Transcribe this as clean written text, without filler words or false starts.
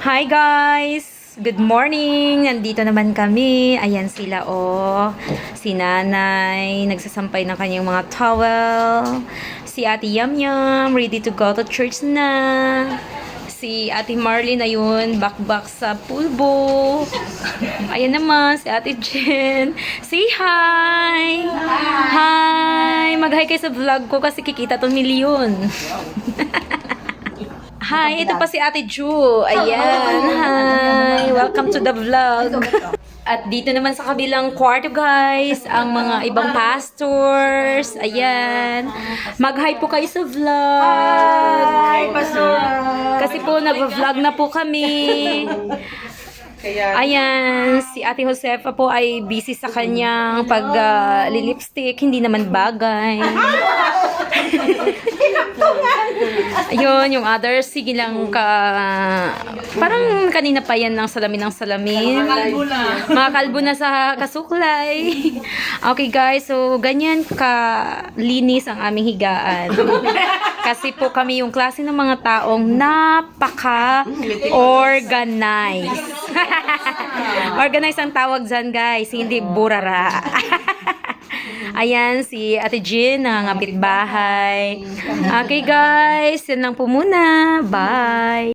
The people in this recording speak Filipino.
Hi guys! Good morning! Nandito naman kami. Ayan sila Si nanay, nagsasampay ng kanyang mga towel. Si ate Yamyam, ready to go to church na. Si ate Marley na yun, bakbak sa pulbo. Ayan naman, si ate Jen. Say hi! Hi! Mag-hi kayo sa vlog ko kasi kikita 'tong milyon. Hi, ito pa si Ate Ju. Ayan, hi. Welcome to the vlog. At dito naman sa kabilang kwarto, guys, ang mga ibang pastors. Ayan. Mag-hi po kayo sa vlog. Hi, Pastor! Kasi po, nag-vlog na po kami. Ayan, si Ate Josefa po ay busy sa kanyang pag-lipstick. Hindi naman bagay. Ayun, yung others, sige lang parang kanina pa yan ng salamin. Mga kalbo na sa kasuklay. Okay guys, so ganyan ka-linis ang aming higaan. Kasi po kami yung klase ng mga taong napaka-organized. Organized ang tawag dyan guys, hindi burara. Ayan, si Ate Jean, nangangapit bahay. Okay guys, yan lang po muna. Bye!